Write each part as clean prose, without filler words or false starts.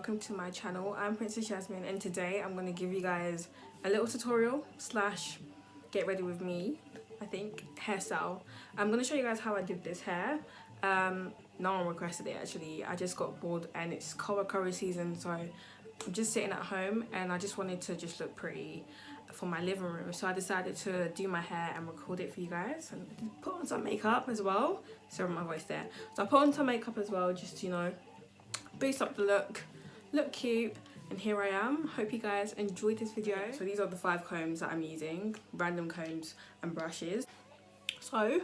welcome to my channel. I'm Princess Yasmine, and today I'm going to give you guys a little tutorial slash get ready with me, I think, hairstyle. I'm going to show you guys how I did this hair. No one requested it actually. I just got bored and it's curry season, so I'm just sitting at home and I just wanted to just look pretty for my living room, so I decided to do my hair and record it for you guys and put on some makeup as well. Sorry, my voice there. So I put on some makeup as well, just, you know, boost up the look cute, and here I am. Hope you guys enjoyed this video. So these are the 5 combs that I'm using, random combs and brushes. So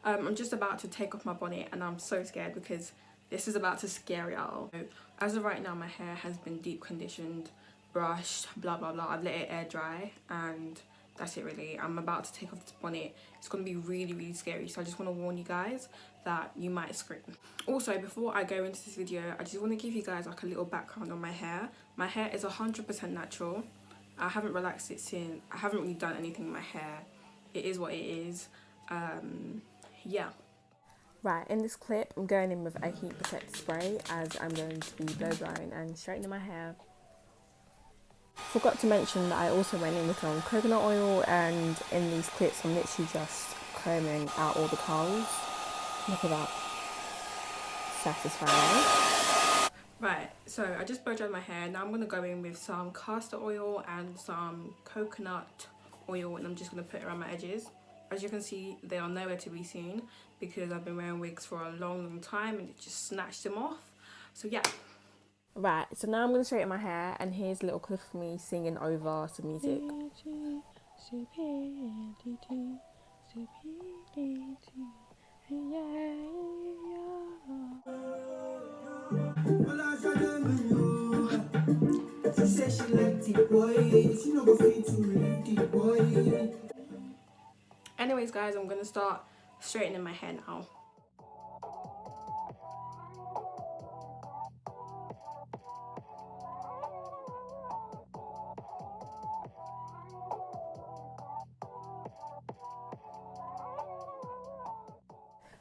I'm just about to take off my bonnet and I'm so scared because this is about to scare y'all. So, as of right now, my hair has been deep conditioned, brushed, blah blah blah. I've let it air dry and that's it really. I'm about to take off this bonnet. It's going to be really scary, so I just want to warn you guys that you might scream. Also, before I go into this video, I just want to give you guys like a little background on my hair. My hair is 100% natural. I haven't relaxed it since. I haven't really done anything with my hair. It is what it is. Yeah. Right, in this clip, I'm going in with a heat protect spray as I'm going to be blow drying and straightening my hair. Forgot to mention that I also went in with some coconut oil, and in these clips I'm literally just combing out all the curls. Look at that. Satisfying. Right, so I just blow dried my hair. Now I'm going to go in with some castor oil and some coconut oil, and I'm just going to put it around my edges. As you can see, they are nowhere to be seen because I've been wearing wigs for a long time and it just snatched them off. So yeah. Right, so now I'm going to straighten my hair, and here's a little clip of me singing over some music. Anyways guys, I'm going to start straightening my hair now.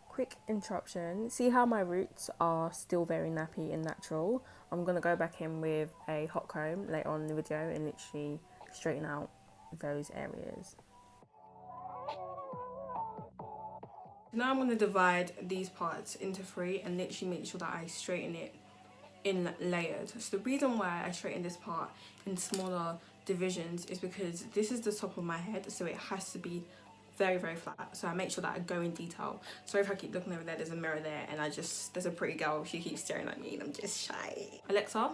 Quick interruption. See how my roots are still very nappy and natural? I'm going to go back in with a hot comb later on in the video and literally straighten out those areas. Now I'm going to divide these parts into 3 and literally make sure that I straighten it in layers. So the reason why I straighten this part in smaller divisions is because this is the top of my head, so it has to be very flat, so I make sure that I go in detail. Sorry if I keep looking over there, there's a mirror there and there's a pretty girl, she keeps staring at me and I'm just shy. Alexa,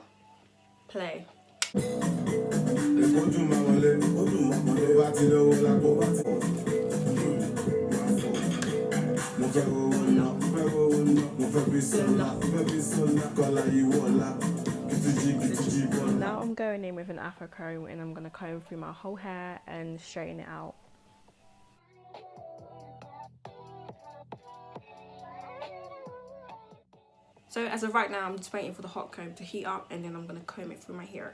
play. Now I'm going in with an afro comb and I'm going to comb through my whole hair and straighten it out. So as of right now, I'm just waiting for the hot comb to heat up and then I'm going to comb it through my hair.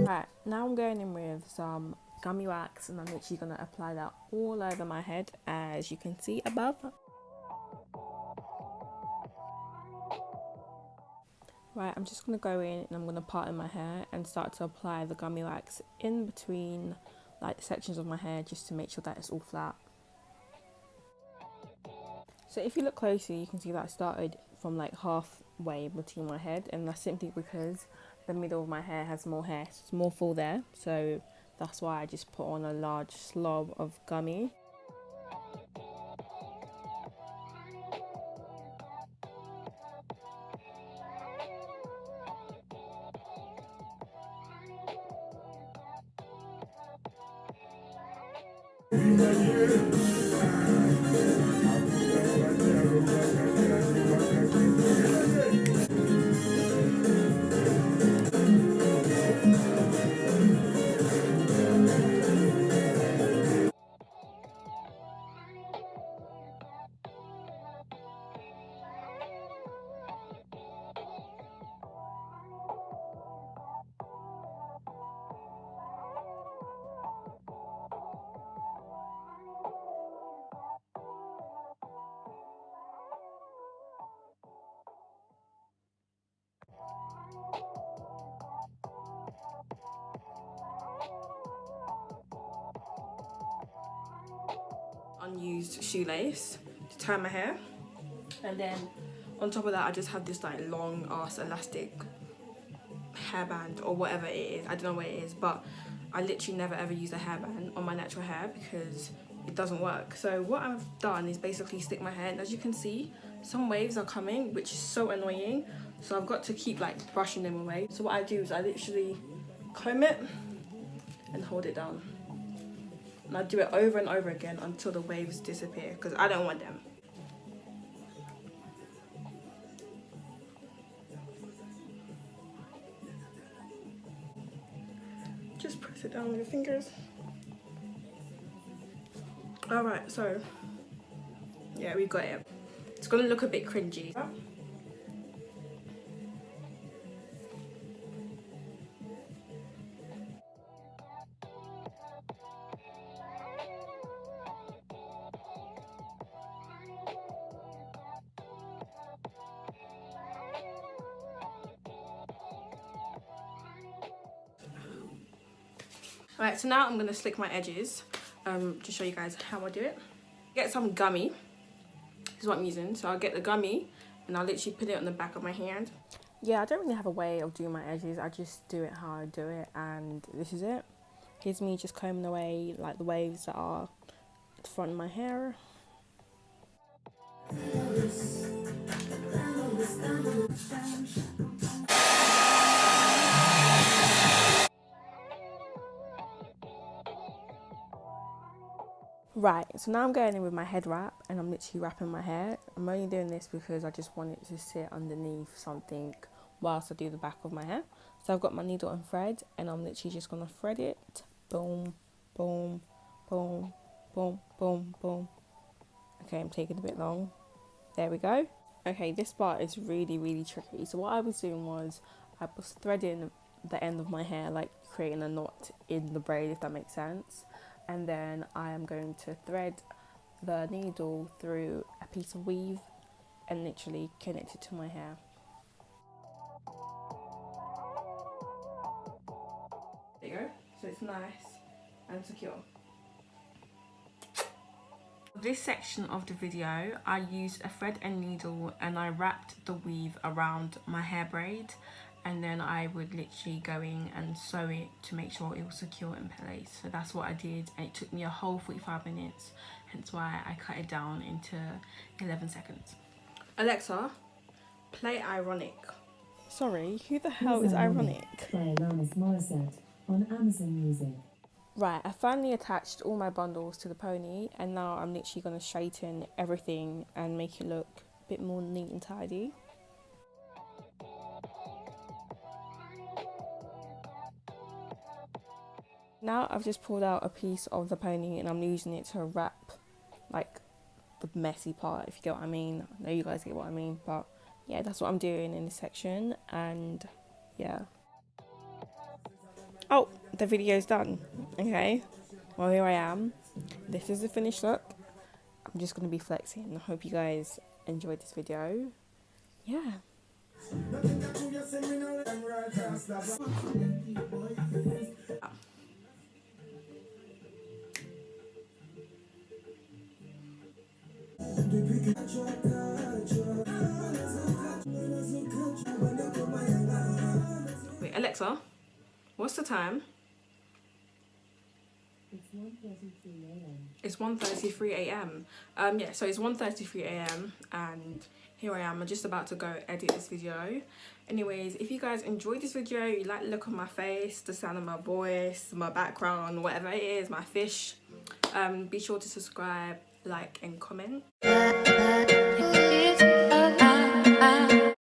Right, now I'm going in with some gummy wax and I'm literally going to apply that all over my head, as you can see above. Right, I'm just going to go in and I'm going to part in my hair and start to apply the gummy wax in between like the sections of my hair just to make sure that it's all flat. So if you look closely, you can see that I started from like halfway between my head, and that's simply because the middle of my hair has more hair, so it's more full there. So that's why I just put on a large slob of gummy. Unused shoelace to tie my hair, and then on top of that I just have this like long ass elastic hairband or whatever it is. I don't know what it is, but I literally never ever use a hairband on my natural hair because it doesn't work. So what I've done is basically stick my hair, and as you can see, some waves are coming, which is so annoying, so I've got to keep like brushing them away. So what I do is I literally comb it and hold it down, and I do it over and over again until the waves disappear, because I don't want them. Just press it down with your fingers. Alright, so yeah, we got it. It's gonna look a bit cringy. Alright, so now I'm going to slick my edges to show you guys how I do it. Get some gummy, this is what I'm using. So I'll get the gummy and I'll literally put it on the back of my hand. Yeah, I don't really have a way of doing my edges, I just do it how I do it, and this is it. Here's me just combing away like the waves that are at the front of my hair. Right, so now I'm going in with my head wrap and I'm literally wrapping my hair. I'm only doing this because I just want it to sit underneath something whilst I do the back of my hair. So I've got my needle and thread and I'm literally just going to thread it. Boom, boom, boom, boom, boom, boom. Okay, I'm taking a bit long. There we go. Okay, this part is really, really tricky. So what I was doing was I was threading the end of my hair, like creating a knot in the braid, if that makes sense. And then I am going to thread the needle through a piece of weave and literally connect it to my hair. There you go. So it's nice and secure. This section of the video, I used a thread and needle and I wrapped the weave around my hair braid, and then I would literally go in and sew it to make sure it was secure in place. So that's what I did, and it took me a whole 45 minutes, hence why I cut it down into 11 seconds. Alexa, play Ironic. Sorry, who the hell is Ironic? By Morissette on Amazon Music. Right, I finally attached all my bundles to the pony, and now I'm literally going to straighten everything and make it look a bit more neat and tidy. Now I've just pulled out a piece of the pony and I'm using it to wrap like the messy part, if you get what I mean. I know you guys get what I mean, but yeah, that's what I'm doing in this section, and yeah. Oh, the video's done. Okay, well, here I am. This is the finished look. I'm just going to be flexing. I hope you guys enjoyed this video. Yeah. Wait, Alexa, what's the time? It's 1:33 a.m. It's 1:33 a.m. Yeah, so it's 1:33 a.m. and here I am. I'm just about to go edit this video. Anyways, if you guys enjoyed this video, you like the look of my face, the sound of my voice, my background, whatever it is, my fish, be sure to subscribe, like and comment.